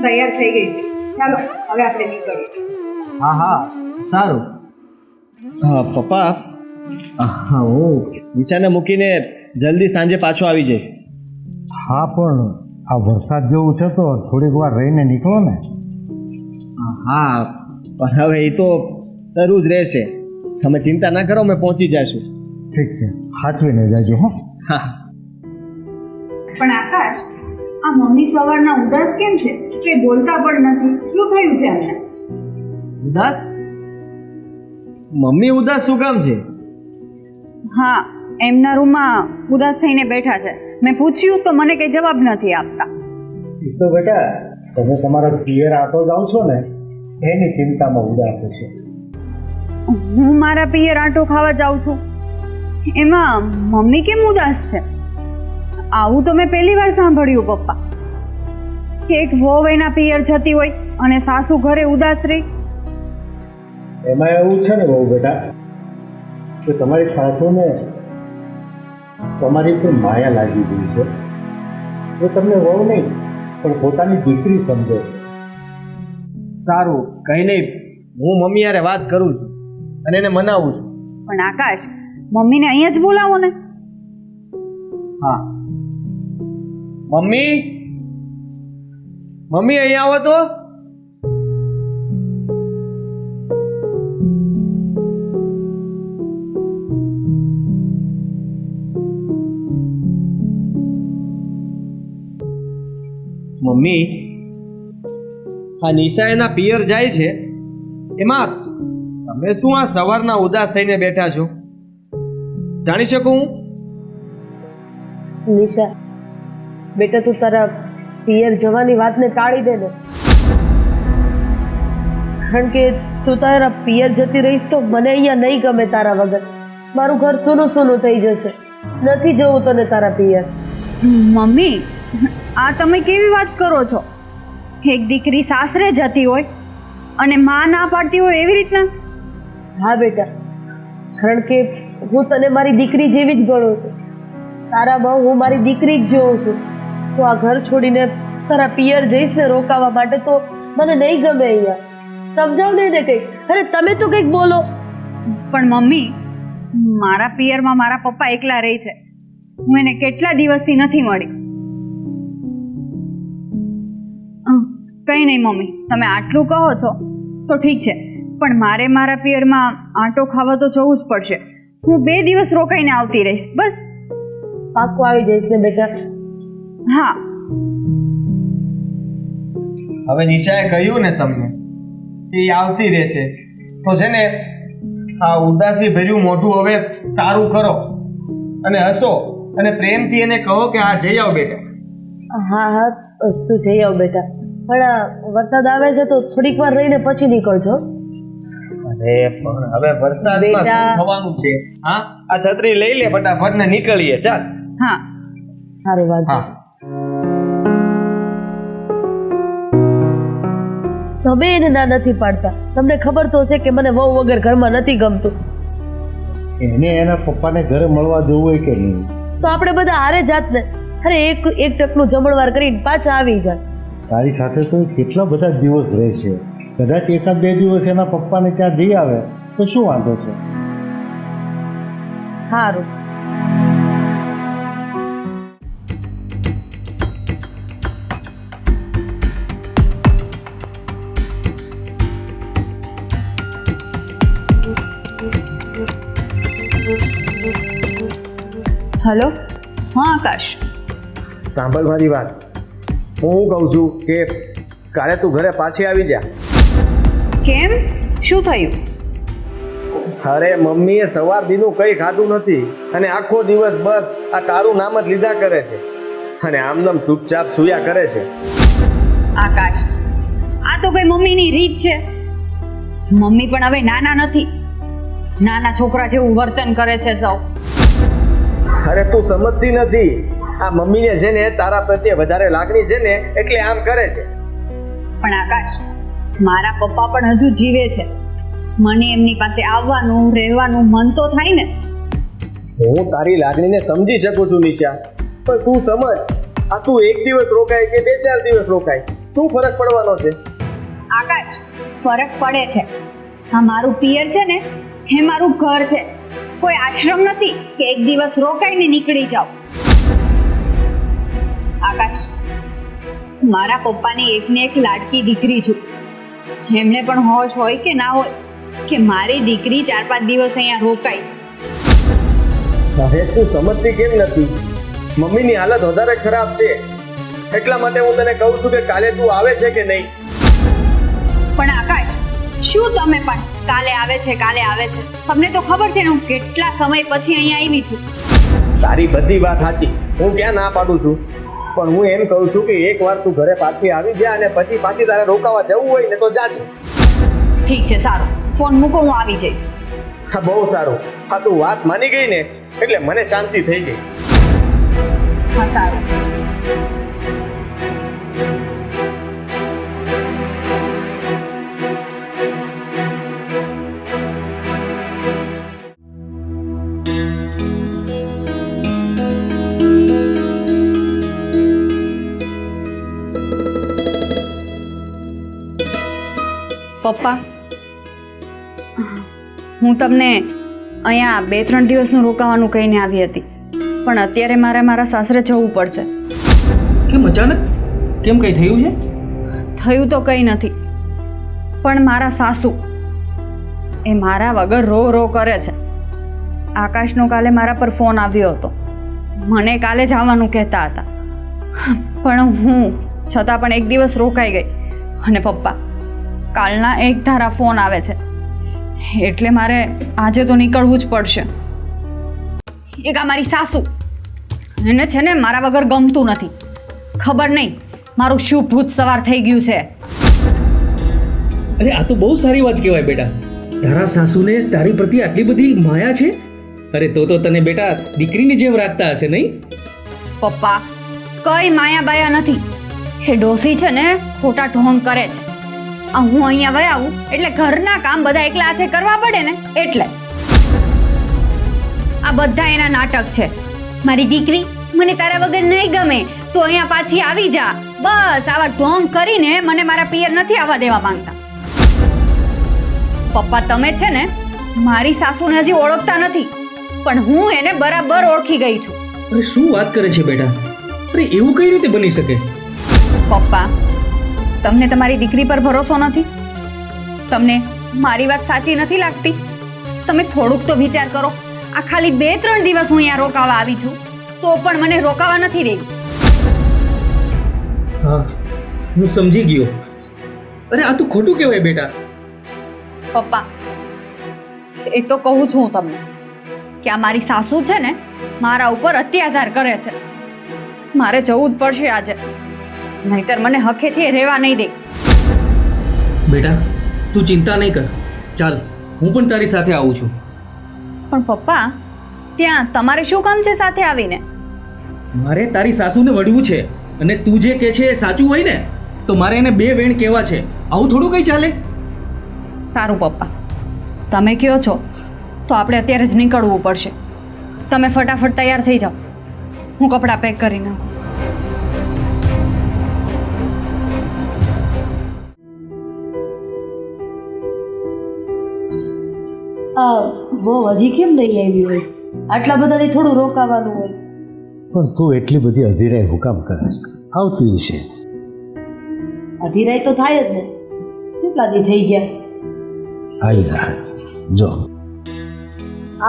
તૈયાર થઈ ગઈ છું. ચાલો હવે આપણે નીકળીશું. હા હા સારું. હા પપ્પા, હા હું નિશાને મૂકીને જલ્દી સાંજે પાછો આવી જઈશ. હા પણ આ વરસાદ જેવું છે તો થોડીક વાર રહીને નીકળો ને. હા પણ હવે એ તો શરૂ જ રહેશે. તમે ચિંતા ના કરો, મેં પહોંચી જઈશું. ઠીક છે, સાચવીને જાજો હો. હા. પણ આકાશ, આ મમ્મી સવારના ઉદાસ કેમ છે? કે બોલતા પણ નથી. શું થયું છે એમને? ઉદાસ? મમ્મી ઉદાસ શું કામ છે? હા, એમના રૂમમાં ઉદાસ થઈને બેઠા છે. મેં પૂછ્યું તો મને કઈ જવાબ નથી આપતા. એ તો બેટા તમે તમારા પિયર આટો જાઓ છો ને એની ચિંતામાં ઉદાસ છે. હું મારા પિયર આંટો ખાવા જાઉં છું, એમાં મમ્મી કેમ ઉદાસ છે? આવું તો મેં પહેલી વાર સાંભળ્યું પપ્પા, કે એક વહુ એના પિયર જતી હોય અને સાસુ ઘરે ઉદાસ રહી. એમાં એવું છે ને બહુ બેટા કે તમારી સાસુને તમારી પર માયા લાગી ગઈ છે. એ તમને વહુ નહીં પણ પોતાની દીકરી સમજે છે. સારું, કંઈ નહીં, હું મમ્મી યારે વાત કરું છું અને એને મનાવું છું. પણ આકાશ, મમ્મીને અહીંયા જ બોલાવો ને. હા. મમ્મી, મમ્મી અહીંયા આવો તો. મમ્મી, આ નિશા એના પિયર જાય છે, એમાં તમે શું આ સવારના ઉદાસ થઈને બેઠા છો? જાણી શકું હું? નિશા બેટા, તું તારા પિયર જવાની વાતને ટાળી દે ને, કારણ કે તું તારા પિયર જતી રહીશ તો મને અહીંયા નહીં ગમે તારા વગર. મારું ઘર સૂનું સૂનું થઈ જશે. નથી જવું તને તારા પિયર. મમ્મી, આ તમે કેવી વાત કરો છો? એક દીકરી સાસરે જતી હોય અને માં ના પાડતી હોય એવી રીતના? હા બેટા, કારણ કે હું તને મારી દીકરી જેવી જ ગણું છું. તારામાં હું મારી દીકરી જ જોઉં છું. તો આ ઘર છોડીને તારા પિયર જઈશ ને રોકાવા માટે તો મને નહીં ગમે અહીંયા. સમજાવ ને એને કંઈક. અરે તમે તો કંઈક બોલો. પણ મમ્મી, મારા પિયરમાં મારા પપ્પા એકલા રહે છે. હું એને કેટલા દિવસથી નથી મળી. કંઈ નહીં મમ્મી, તમે આટલું કહો છો તો ઠીક છે, પણ મારે મારા પિયરમાં આંટો ખાવા તો જવું જ પડશે. હું 2 દિવસ રોકાઈને આવતી રહીશ બસ. પાક્કું આવી જઈશ ને બેટા? હા. હવે નિશાએ કહ્યું ને તમને કે એ આવતી રહેશે, તો છે ને આ ઉદાસી ભર્યું મોઢું હવે સારું કરો અને હસો અને પ્રેમથી એને કહો કે આ જઈ આવ બેટા. હા હા, તું જઈ આવ બેટા. પણ વરસાદ આવે છે તો થોડીક વાર રહીને પછી નીકળજો. અરે પણ હવે વરસાદમાં શું થવાનું છે? હા, આ છત્રી લઈ લે ફટાફટ ને નીકળીએ. ચાલ. હા સારી વાત. હા. તમે એને ના નથી પાડતા. તમને ખબર તો છે કે મને વહુ વગર ઘરમાં નથી ગમતું. એને એના પપ્પાને ઘરે મળવા જવું હોય કે નહીં? તો આપણે બધા હારે જાત ને. અરે એક ટકનું જમણવાર કરીને પાછા આવી જાત. તારી સાથે તો કેટલા બધા દિવસ રહે છે. કદાચ 1-2 દિવસ એના પપ્પાને ત્યાં જઈ આવે તો શું વાંધો છે? સારું. હલો. હા આકાશ, સાંભળ મારી વાત. હું કહું છું કે કાલે તું ઘરે પાછી આવી જા. કેમ? શું થયું? અરે મમ્મીએ સવાર દીનું કંઈ ખાધું નથી અને આખો દિવસ બસ આ તારું નામ જ લીધા કરે છે અને આમનામ ચૂપચાપ સૂયા કરે છે. આકાશ, આ તો કઈ મમ્મીની રીત છે? મમ્મી પણ હવે નાના નથી. નાના છોકરા જેવું વર્તન કરે છે સૌ. અરે તું સમજતી નથી. આ મમ્મીને છે ને તારા પ્રત્યે વધારે લાગણી છે ને એટલે આમ કરે છે. પણ આકાશ, મારા પપ્પા પણ હજુ જીવે છે. મને એમની પાસે આવવાનું રહેવાનું મન તો થાય ને. હું તારી લાગણીને સમજી શકું છું નિશા, પણ તું સમજ, આ તું 1 દિવસ રોકાય કે 2-4 દિવસ રોકાય શું ફરક પડવાનો છે? આકાશ, ફરક પડે છે. આ મારું પિયર છે ને, એ મારું ઘર છે. કોઈ આશ્રમ નથી કે એક દિવસ રોકાઈને નીકળી જાઓ. આકાશ, મારા પપ્પાની એકને એક લાડકી દીકરી છું. એમને પણ હોશ હોય કે ના હોય કે મારી દીકરી 4-5 દિવસ અહીંયા રોકાય. હવે તું સમજતી કેમ નથી? મમ્મીની હાલત વધારે ખરાબ છે, એટલા માટે હું તને કહું છું કે કાલે તું આવે છે કે નહીં. પણ આકાશ, શું તમે પણ કાલે આવે છે કાલે આવે છે? તમને તો ખબર છે ને હું કેટલા સમય પછી અહીંયા આવી છું. તારી બધી વાત સાચી, હું ક્યાં ના પાડું છું, પણ હું એમ કહું છું કે એકવાર તું ઘરે પાછી આવી જા અને પછી તારે રોકાવા જવું હોય ને તો જાજે. ઠીક છે, સારું. ફોન મૂકો, હું આવી જઈશ. હા, બહુ સારું. હા, તું વાત માની ગઈ ને એટલે મને શાંતિ થઈ ગઈ. હા, સારું. પપ્પા, હું તમને અહીંયા 2-3 દિવસનું રોકાવાનું કહીને આવી હતી, પણ અત્યારે મારે મારા સાસરે જવું પડશે. કેમ અચાનક? કેમ કંઈ થયું છે? થયું તો કંઈ નથી, પણ મારા સાસુ એ મારા વગર રો રો કરે છે. આકાશનો કાલે મારા પર ફોન આવ્યો હતો, મને કાલે જ આવવાનું કહેતા હતા, પણ હું છતાં પણ એક દિવસ રોકાઈ ગઈ. અને પપ્પા, કાલના એક ધારા ફોન આવે છે, એટલે મારે આજે તો નીકળવું જ પડશે. એક આ મારી સાસુ, એને છે ને મારા વગર ગમતું નથી. ખબર નહીં મારું શું ભૂત સવાર થઈ ગયું છે. અરે આ તો બહુ સારી વાત કહેવાય બેટા. તારા સાસુને તારી પ્રત્યે આટલી બધી માયા છે? અરે તો તને બેટા દીકરીની જેમ રાખતા હશે નહીં? પપ્પા, કઈ માયા બાયા નથી. એ ડોસી છે ને ખોટા ઢોંગ કરે છે. આ હું અહીંયા વહી આવું એટલે ઘરના કામ બધા એકલા હાથે કરવા પડે ને, એટલે આ બધા એના નાટક છે. મારી દીકરી, મને તારા વગર નહીં ગમે તો અહીંયા પાછી આવી જા. બસ આવા ઢોંગ કરીને મને મારા પિયર નથી આવવા દેવા માંગતા. પપ્પા, તમે છે ને મારી સાસુને હજી ઓળખતા નથી, પણ હું એને બરાબર ઓળખી ગઈ છું. અરે શું વાત કરે છે બેટા? અરે એવું કઈ રીતે બની શકે? પપ્પા, તમને તમારી દીકરી પર ભરોસો નથી? તમને મારી વાત સાચી નથી લાગતી? તમે થોડુંક તો વિચાર કરો. આ ખાલી 2-3 દિવસ હું અહીંયા રોકાવા આવી છું, તો પણ મને રોકાવા નથી રહી. હા, હું સમજી ગયો. અરે આ તો ખોટું કહેવાય બેટા. પપ્પા, એ તો કહું છું હું તમને કે આ મારી સાસુ છે ને મારા ઉપર અત્યાચાર કરે છે. મારે જવું જ પડશે આજે, નહીતર મને હખેથી રહેવા નહીં દે. બેટા તું ચિંતા નહીં કર, ચાલ હું પણ તારી સાથે આવું છું. પણ પપ્પા, ત્યાં તમારે શું કામ છે સાથે આવીને? મારે તારી સાસુને વળવું છે, અને તું જે કહે છે એ સાચું હોય ને તો મારે એને 2 વેણ કહેવા છે. આવું થોડું કંઈ ચાલે? સારું પપ્પા, તમે કહો છો તો આપણે અત્યારે જ નીકળવું પડશે. તમે ફટાફટ તૈયાર થઈ જાઓ, હું કપડાં પેક કરી નાખું. બહુ હજી કેમ નહીં આવી હોય? આટલા બધાને થોડું રોકાવાનું હોય. પણ તું એટલી બધી અધીરાઈ હુકામ કરે છે? આવતી છે. અધીરાઈ તો થાય જ ને. કેટલા દી થઈ ગયા? આવી જા, જો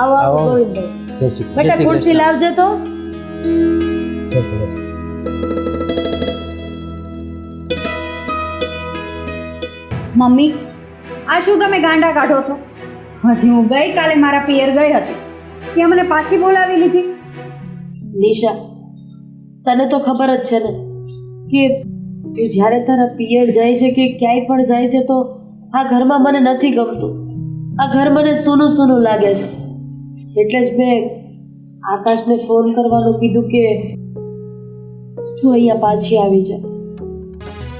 આવો આવો આવો. ગોવિંદભાઈ. બેટા ખુરશી લાવજે તો. મમ્મી, આ શું તમે ગાંડા કાઢો છો? હજી હું ગઈકાલે મારા પિયર ગઈ હતી, ત્યાં મને પાછી બોલાવી લીધી. નિશા, તને તો ખબર જ છે ને કે તું જ્યારે તારા પિયર જાય છે કે ક્યાંય પણ જાય છે તો આ ઘરમાં મને નથી ગમતું. આ ઘર મને સૂનું સૂનું લાગે છે. એટલે જ મેં આકાશને ફોન કરવાનું કીધું કે તું અહીંયા પાછી આવી જા.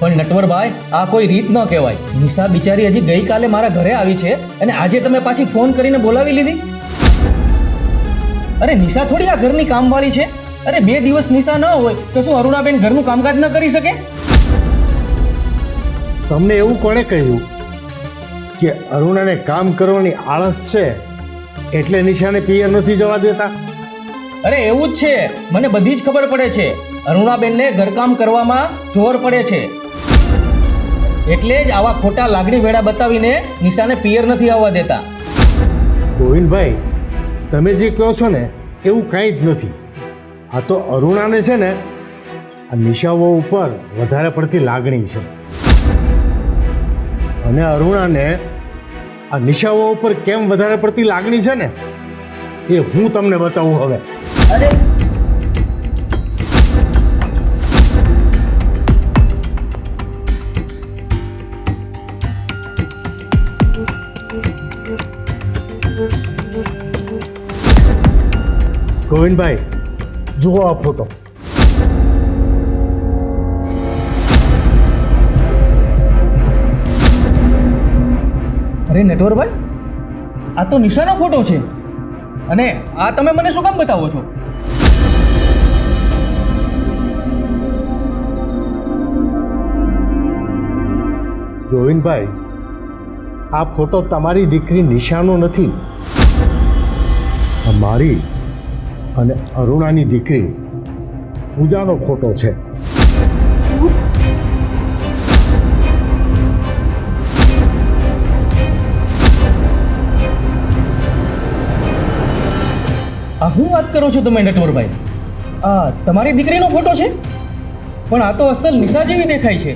પણ નટવરભાઈ, આ કોઈ રીત ન કહેવાય. નિશા બિચારી હજી ગઈકાલે મારા ઘરે આવી છે અને આજે તમે પાછી ફોન કરીને બોલાવી લીધી? અરે નિશા થોડી આ ઘરની કામવાળી છે? અરે 2 દિવસ નિશા ન હોય તો શું અરુણાબેન ઘરનું કામકાજ ન કરી શકે? તમને એવું કોણે કહ્યું કે અરુણાને કામ કરવાની આળસ છે એટલે નિશાને પિયર નથી જવા દેતા? અરે એવું જ છે, મને બધી જ ખબર પડે છે. અરુણાબેનને ઘરકામ કરવામાં જોર પડે છે, એટલે જ આવા ખોટા લાગણી વેળા બતાવીને નિશાને પિયર નથી આવવા દેતા. ગોવિંદભાઈ, તમે જે કહો છો ને એવું કાંઈ જ નથી. આ તો અરુણાને છે ને આ નિશાઓ ઉપર વધારે પડતી લાગણી છે, અને અરુણાને આ નિશાઓ ઉપર કેમ વધારે પડતી લાગણી છે ને એ હું તમને બતાવું હવે. અરે ગોવિંદભાઈ, જુઓ આ ફોટો. અરે નટવરભાઈ, આ તો નિશાનો ફોટો છે, અને આ તમે મને શું કામ બતાવો છો? ગોવિંદભાઈ, આ ફોટો તમારી દીકરી નિશાનો નથી, આ મારી અને અરુણાની દીકરી પૂજાનો ફોટો છે. આ શું વાત કરો છો તમે નટવરભાઈ? આ તમારી દીકરીનો ફોટો છે? પણ આ તો અસલ નિશા જેવી દેખાય છે.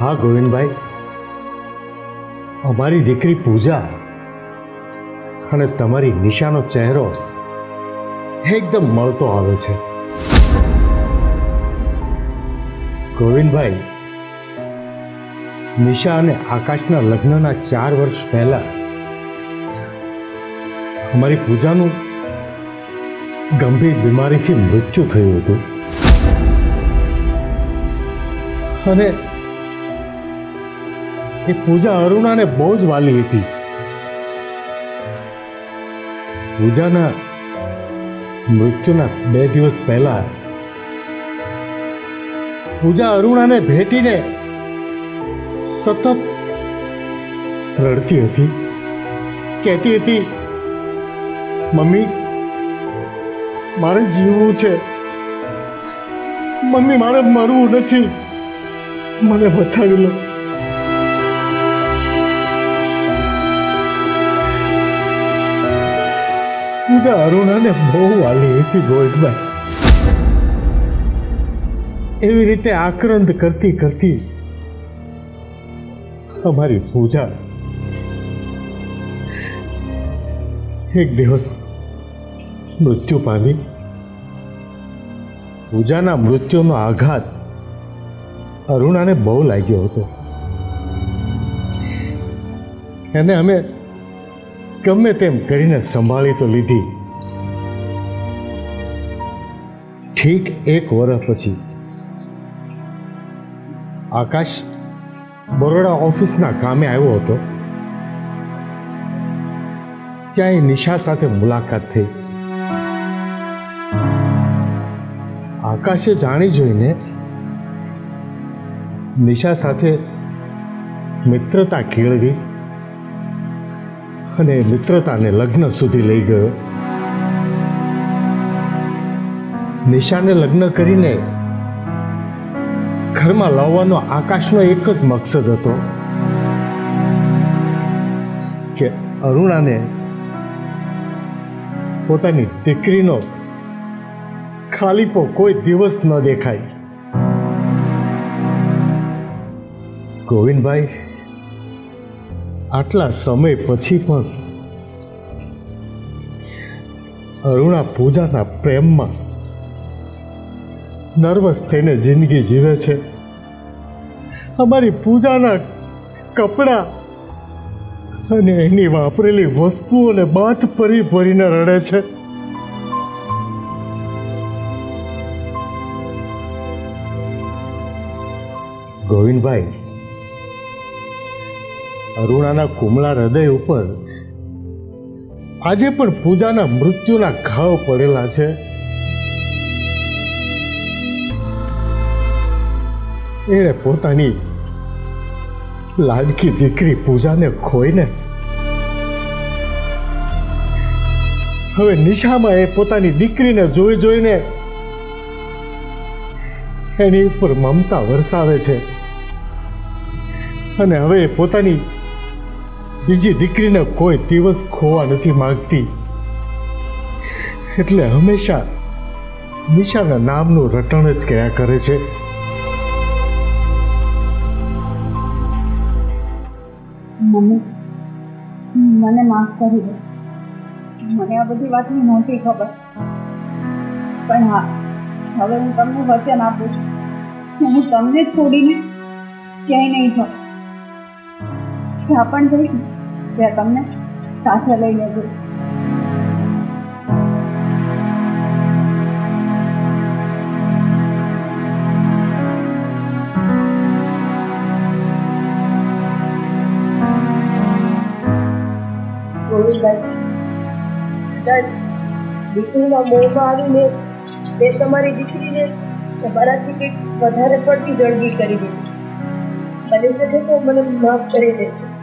હા ગોવિંદભાઈ, અમારી દીકરી પૂજા અને તમારી નિશાનો ચહેરો એકદમ મળતો આવે છે. ગોવિંદભાઈ, નિશા અને આકાશના લગ્નના 4 વર્ષ પહેલા અમારી પૂજાનું ગંભીર બીમારીથી મૃત્યુ થયું હતું, અને એ પૂજા અરુણાને બહુ જ વાલી હતી. પૂજાના મૃત્યુના 2 દિવસ પહેલા પૂજા અરુણાને ભેટીને સતત રડતી હતી, કહેતી હતી, મમ્મી મારે જીવવું છે, મમ્મી મારે મરવું નથી, મને બચાવી લો. પૂજા અરુણાને બહુ વાલી હતી ગોવિંદભાઈ. એવી રીતે આક્રંદ કરતી કરતી અમારી પૂજા એક દિવસ મૃત્યુ પામી. પૂજાના મૃત્યુનો આઘાત અરુણાને બહુ લાગ્યો હતો, એને અમે ગમે તેમ કરીને સંભાળી તો લીધી. ઠીક 1 વર્ષ પછી આકાશ બરોડા ઓફિસના કામે આવ્યો હતો. ત્યાં એ નિશા સાથે મુલાકાત થઈ. આકાશે જાણી જોઈને નિશા સાથે મિત્રતા કેળવી અને મિત્રતાને લગ્ન સુધી લઈ ગયો. નિશાને લગ્ન કરીને ઘરમાં લાવવાનો આકાશનો એક જ મકસદ હતો કે અરુણાને પોતાની દીકરીનો ખાલીપો કોઈ દિવસ ન દેખાય. ગોવિંદભાઈ, આટલા સમય પછી પણ અરુણા પૂજાના પ્રેમમાં નર્વસ થઈને જિંદગી જીવે છે. અમારી પૂજાના કપડાં અને એની વાપરેલી વસ્તુઓને બાથ ભરી ભરીને રડે છે. ગોવિંદભાઈ, અરુણાના કુમળા હૃદય ઉપર આજે પણ પૂજાના મૃત્યુના ઘાવ પડેલા છે. એણે પોતાની લાડકી દીકરી પૂજાને ખોઈને હવે નિશામાં એ પોતાની દીકરીને જોઈને એની ઉપર મમતા વરસાવે છે અને હવે એ પોતાની બીજી દીકરીને કોઈ દિવસ ખોવા નથી માંગતી. એટલે હંમેશા નિશાના નામનું રટણ જ કર્યા કરે છે. મમ્મી મને માફ કરી દો. મને આ બધી વાતની નહોતી ખબર. પણ હા, હવે હું તમને વચન આપું છું કે હું તમને છોડીને ક્યાંય નહીં જાઉં. જ્યાં પણ જઈશ ત્યાં તમને સાથે લઈને જઈશ. દીકરીના મોહમાં આવીને મેં તમારી દીકરીને તમારાથી કંઈક વધારે પડતી જળગી કરી દીધી. બની શકે તો મને માફ કરી દેજો.